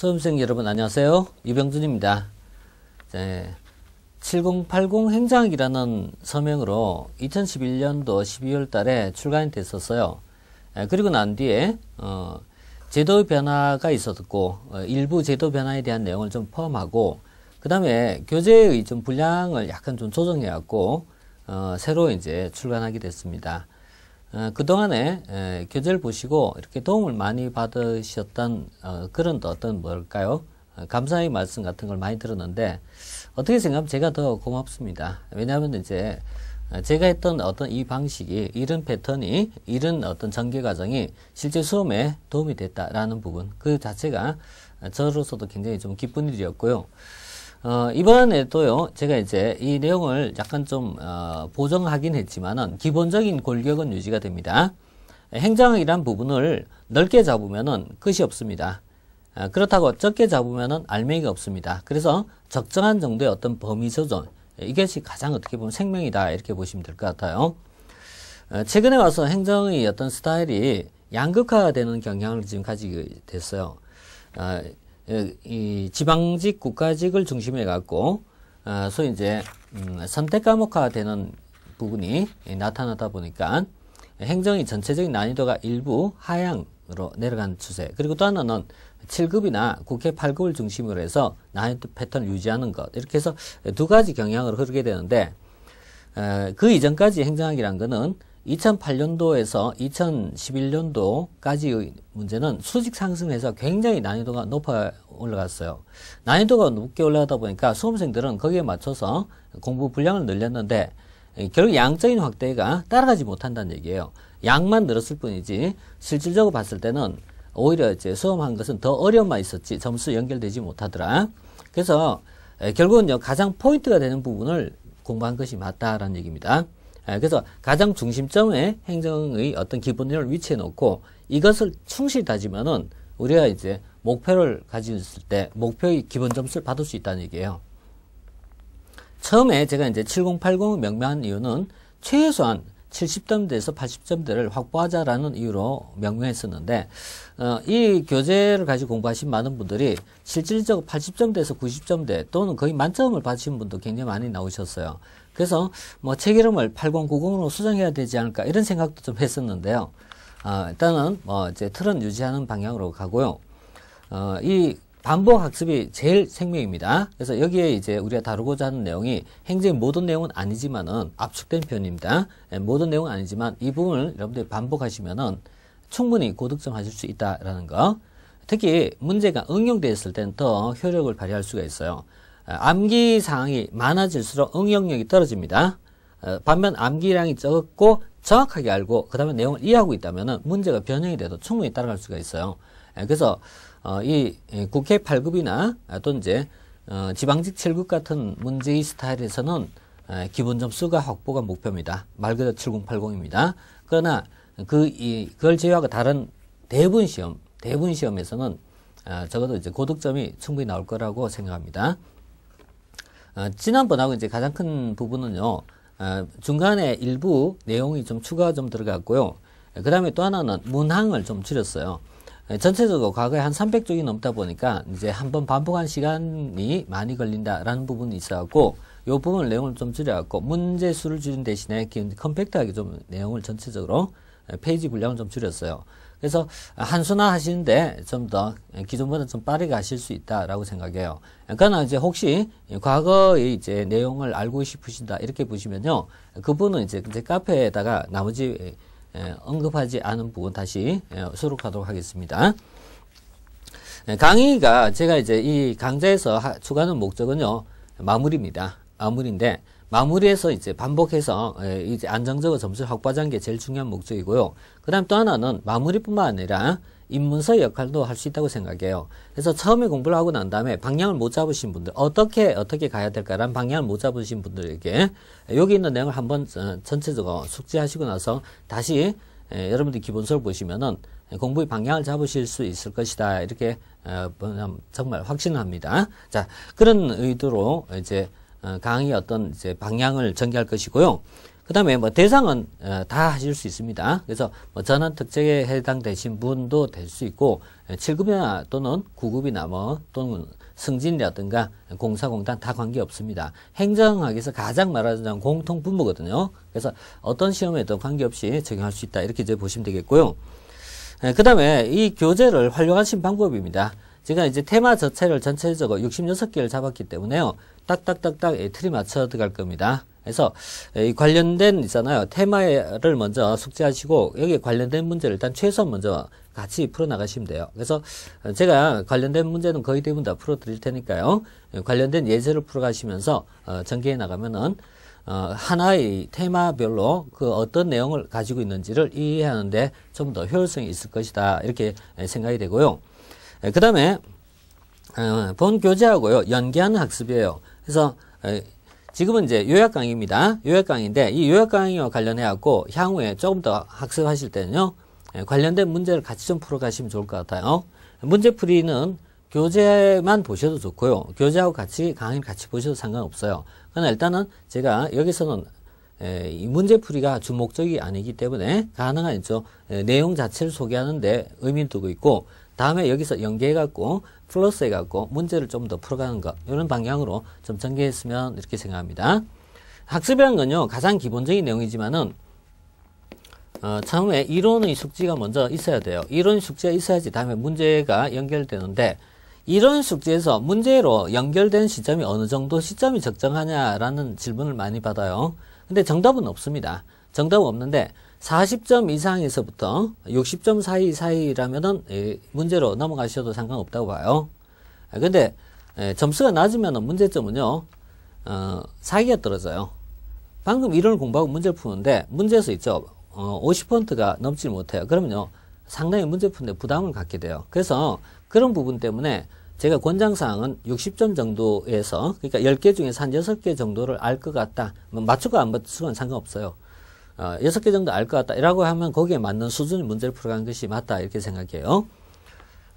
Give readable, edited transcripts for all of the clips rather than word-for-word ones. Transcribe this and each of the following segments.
수험생 여러분 안녕하세요. 유병준입니다. 7080 행정학이라는 서명으로 2011년도 12월 달에 출간이 됐었어요. 그리고 난 뒤에 제도 변화가 있었고 일부 제도 변화에 대한 내용을 좀 포함하고 그 다음에 교재의 좀 분량을 약간 좀 조정해 갖고 새로 이제 출간하게 됐습니다. 그동안에 교재를 보시고 이렇게 도움을 많이 받으셨던 그런 어떤 뭘까요? 감사의 말씀 같은 걸 많이 들었는데 어떻게 생각하면 제가 더 고맙습니다. 왜냐하면 이제 제가 했던 어떤 이 방식이 이런 패턴이 이런 어떤 전개 과정이 실제 수험에 도움이 됐다라는 부분 그 자체가 저로서도 굉장히 좀 기쁜 일이었고요. 이번에도요, 제가 이제 이 내용을 약간 좀, 보정하긴 했지만은, 기본적인 골격은 유지가 됩니다. 행정학이란 부분을 넓게 잡으면은 끝이 없습니다. 그렇다고 적게 잡으면은 알맹이가 없습니다. 그래서 적정한 정도의 어떤 범위 조정, 이것이 가장 어떻게 보면 생명이다, 이렇게 보시면 될 것 같아요. 최근에 와서 행정의 어떤 스타일이 양극화되는 경향을 지금 가지게 됐어요. 이 지방직, 국가직을 중심에 갖고 소위 이제 선택 과목화 되는 부분이 나타나다 보니까 행정의 전체적인 난이도가 일부 하향으로 내려가는 추세. 그리고 또 하나는 7급이나 국회 8급을 중심으로 해서 난이도 패턴을 유지하는 것. 이렇게 해서 두 가지 경향으로 흐르게 되는데 그 이전까지 행정학이란 거는 2008년도에서 2011년도까지의 문제는 수직 상승해서 굉장히 난이도가 높아 올라갔어요. 난이도가 높게 올라가다 보니까 수험생들은 거기에 맞춰서 공부 분량을 늘렸는데 결국 양적인 확대가 따라가지 못한다는 얘기예요. 양만 늘었을 뿐이지 실질적으로 봤을 때는 오히려 이제 수험한 것은 더 어려움만 있었지 점수 연결되지 못하더라. 그래서 결국은 가장 포인트가 되는 부분을 공부한 것이 맞다라는 얘기입니다. 그래서 가장 중심점에 행정의 어떤 기본을 위치해 놓고 이것을 충실히 다지면은 우리가 이제 목표를 가지고 있을 때 목표의 기본 점수를 받을 수 있다는 얘기예요. 처음에 제가 이제 7080을 명명한 이유는 최소한 70점대에서 80점대를 확보하자라는 이유로 명명했었는데 이 교재를 가지고 공부하신 많은 분들이 실질적으로 80점대에서 90점대 또는 거의 만점을 받으신 분도 굉장히 많이 나오셨어요. 그래서 뭐 책 이름을 8090으로 수정해야 되지 않을까 이런 생각도 좀 했었는데요. 일단은 뭐 이제 틀은 유지하는 방향으로 가고요. 이 반복 학습이 제일 생명입니다. 그래서 여기에 이제 우리가 다루고자 하는 내용이 행정의 모든 내용은 아니지만은 압축된 표현입니다. 모든 내용은 아니지만 이 부분을 여러분들이 반복하시면은 충분히 고득점 하실 수 있다라는 거. 특히 문제가 응용되었을 때는 더 효력을 발휘할 수가 있어요. 암기 사항이 많아질수록 응용력이 떨어집니다. 반면 암기량이 적고 정확하게 알고 그 다음에 내용을 이해하고 있다면 문제가 변형이 돼도 충분히 따라갈 수가 있어요. 그래서 이 국회 8급이나 또 이제 지방직 7급 같은 문제의 스타일에서는 기본 점수가 확보가 목표입니다. 말 그대로 7080입니다. 그러나 그걸 제외하고 다른 대부분 시험에서는 적어도 이제 고득점이 충분히 나올 거라고 생각합니다. 지난번하고 이제 가장 큰 부분은요, 중간에 일부 내용이 좀 추가가 좀 들어갔고요. 그 다음에 또 하나는 문항을 좀 줄였어요. 전체적으로 과거에 한 300쪽이 넘다 보니까 이제 한번 반복한 시간이 많이 걸린다라는 부분이 있어갖고 요 부분 내용을 좀 줄여갖고 문제 수를 줄인 대신에 컴팩트하게 좀 내용을 전체적으로 페이지 분량을 좀 줄였어요. 그래서 한순화 하시는데 좀 더 기존보다 좀 빠르게 하실 수 있다라고 생각해요. 그러나 이제 혹시 과거의 이제 내용을 알고 싶으신다 이렇게 보시면요, 그 부분은 이제 카페에다가 나머지 언급하지 않은 부분 다시 수록하도록 하겠습니다. 강의가 제가 이제 이 강좌에서 추가하는 목적은요, 마무리입니다. 마무리인데 마무리해서 이제 반복해서 이제 안정적으로 점수를 확보하자는 게 제일 중요한 목적이고요. 그 다음 또 하나는 마무리뿐만 아니라 입문서 역할도 할 수 있다고 생각해요. 그래서 처음에 공부를 하고 난 다음에 방향을 못 잡으신 분들, 어떻게 가야 될까라는 방향을 못 잡으신 분들에게 여기 있는 내용을 한번 전체적으로 숙지하시고 나서 다시 여러분들이 기본서를 보시면은 공부의 방향을 잡으실 수 있을 것이다. 이렇게 정말 확신합니다. 자, 그런 의도로 이제 강의 어떤 이제 방향을 전개할 것이고요. 그 다음에 뭐 대상은 다 하실 수 있습니다. 그래서 뭐 전환 특정에 해당되신 분도 될 수 있고 7급이나 또는 9급이나 뭐 또는 승진이라든가 공사공단 다 관계없습니다. 행정학에서 가장 말하자면 공통 분모거든요. 그래서 어떤 시험에도 관계없이 적용할 수 있다. 이렇게 이제 보시면 되겠고요. 그 다음에 이 교재를 활용하신 방법입니다. 제가 이제 테마 자체를 전체적으로 66개를 잡았기 때문에요. 딱딱딱딱 틀이 맞춰 들어갈 겁니다. 그래서 이 관련된 있잖아요. 테마를 먼저 숙지하시고 여기에 관련된 문제를 일단 최소한 먼저 같이 풀어나가시면 돼요. 그래서 제가 관련된 문제는 거의 대부분 다 풀어드릴 테니까요. 관련된 예제를 풀어가시면서 전개해 나가면은 하나의 테마별로 그 어떤 내용을 가지고 있는지를 이해하는데 좀 더 효율성이 있을 것이다. 이렇게 생각이 되고요. 그 다음에 본 교재하고요. 연계하는 학습이에요. 그래서 지금은 이제 요약 강의입니다. 요약 강의인데 이 요약 강의와 관련해 갖고 향후에 조금 더 학습하실 때는요. 관련된 문제를 같이 좀 풀어가시면 좋을 것 같아요. 문제풀이는 교재만 보셔도 좋고요. 교재하고 같이 강의를 같이 보셔도 상관없어요. 그러나 일단은 제가 여기서는 이 문제풀이가 주목적이 아니기 때문에 가능한 있죠. 내용 자체를 소개하는데 의미를 두고 있고 다음에 여기서 연계해갖고 플러스해갖고 문제를 좀 더 풀어가는 것 이런 방향으로 좀 전개했으면 이렇게 생각합니다. 학습이라는 건요 가장 기본적인 내용이지만은 처음에 이론의 숙지가 먼저 있어야 돼요. 이론 숙지가 있어야지 다음에 문제가 연결되는데 이론 숙지에서 문제로 연결된 시점이 어느 정도 시점이 적정하냐라는 질문을 많이 받아요. 근데 정답은 없습니다. 정답은 없는데 40점 이상에서부터 60점 사이라면은 문제로 넘어가셔도 상관없다고 봐요. 근데 점수가 낮으면 문제점은요 사기가 떨어져요. 방금 이론을 공부하고 문제를 푸는데 문제에서 있죠. 50%가 넘지 못해요. 그러면요 상당히 문제 푸는데 부담을 갖게 돼요. 그래서 그런 부분 때문에 제가 권장사항은 60점 정도에서 그러니까 10개 중에서 한 6개 정도를 알 것 같다. 맞추고 안 맞추고는 상관없어요. 6개 정도 알 것 같다. 이라고 하면 거기에 맞는 수준의 문제를 풀어가는 것이 맞다. 이렇게 생각해요.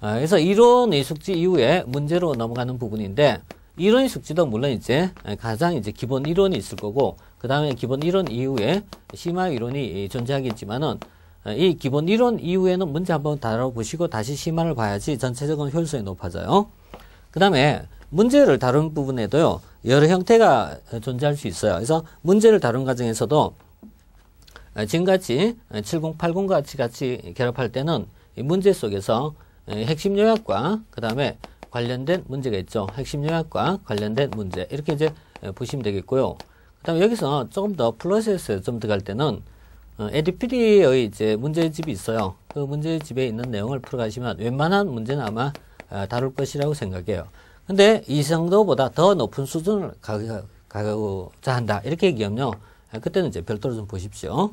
그래서 이론의 숙지 이후에 문제로 넘어가는 부분인데 이론의 숙지도 물론 이제 가장 이제 기본 이론이 있을 거고 그 다음에 기본 이론 이후에 심화 이론이 존재하겠지만은 이 기본 이론 이후에는 문제 한번 다뤄보시고 다시 심화를 봐야지 전체적인 효율성이 높아져요. 그 다음에 문제를 다룬 부분에도요 여러 형태가 존재할 수 있어요. 그래서 문제를 다룬 과정에서도 지금같이 70, 80 같이 결합할 때는 이 문제 속에서 핵심 요약과 그 다음에 관련된 문제가 있죠. 핵심 요약과 관련된 문제 이렇게 이제 보시면 되겠고요. 그 다음에 여기서 조금 더 플러스에서 좀 들어갈 때는 에디피디의 이제 문제집이 있어요. 그 문제집에 있는 내용을 풀어가시면 웬만한 문제는 아마 다룰 것이라고 생각해요. 근데 이 정도보다 더 높은 수준을 가고자 한다. 이렇게 얘기하면요. 그때는 이제 별도로 좀 보십시오.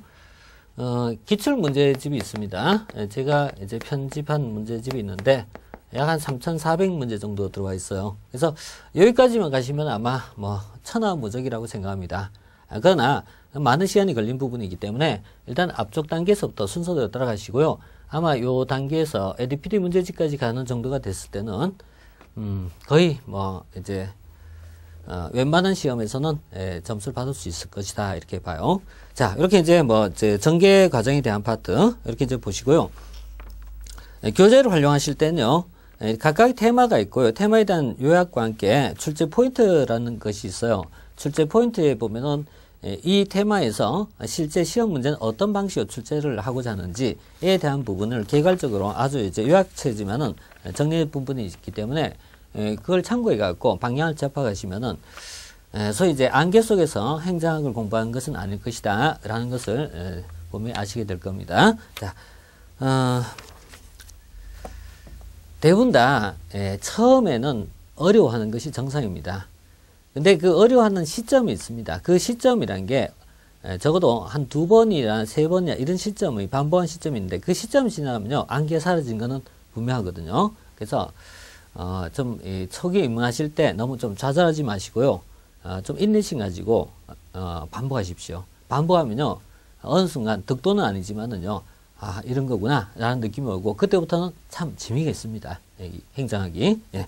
기출 문제집이 있습니다. 제가 이제 편집한 문제집이 있는데 약 한 3,400문제 정도 들어와 있어요. 그래서 여기까지만 가시면 아마 뭐 천하무적이라고 생각합니다. 그러나 많은 시간이 걸린 부분이기 때문에 일단 앞쪽 단계에서부터 순서대로 따라가시고요. 아마 요 단계에서 에디피디 문제집까지 가는 정도가 됐을 때는 거의 뭐 이제 웬만한 시험에서는 점수를 받을 수 있을 것이다 이렇게 봐요. 자 이렇게 이제 뭐 이제 전개 과정에 대한 파트 이렇게 이제 보시고요. 교재를 활용하실 때는요. 각각의 테마가 있고요. 테마에 대한 요약과 함께 출제 포인트라는 것이 있어요. 출제 포인트에 보면은 이 테마에서 실제 시험 문제는 어떤 방식으로 출제를 하고자 하는지에 대한 부분을 개괄적으로 아주 이제 요약체지만은 정리된 부분이 있기 때문에 그걸 참고해 갖고 방향을 잡아가시면은 소위 이제 안개 속에서 행정학을 공부한 것은 아닐 것이다 라는 것을 보면 아시게 될 겁니다. 자, 대부분 다 처음에는 어려워하는 것이 정상입니다. 근데 그 어려워하는 시점이 있습니다. 그 시점이란 게 적어도 한 2번이나 3번이나 이런 시점의 반복한 시점인데 그 시점이 지나가면요 안개가 사라진 거는 분명하거든요. 그래서 좀 초기에 입문하실 때 너무 좀 좌절하지 마시고요. 좀 인내심 가지고 반복하십시오. 반복하면요 어느 순간 득도는 아니지만은요 아 이런 거구나 라는 느낌이 오고 그때부터는 참 재미가 있습니다. 행정학이. 예.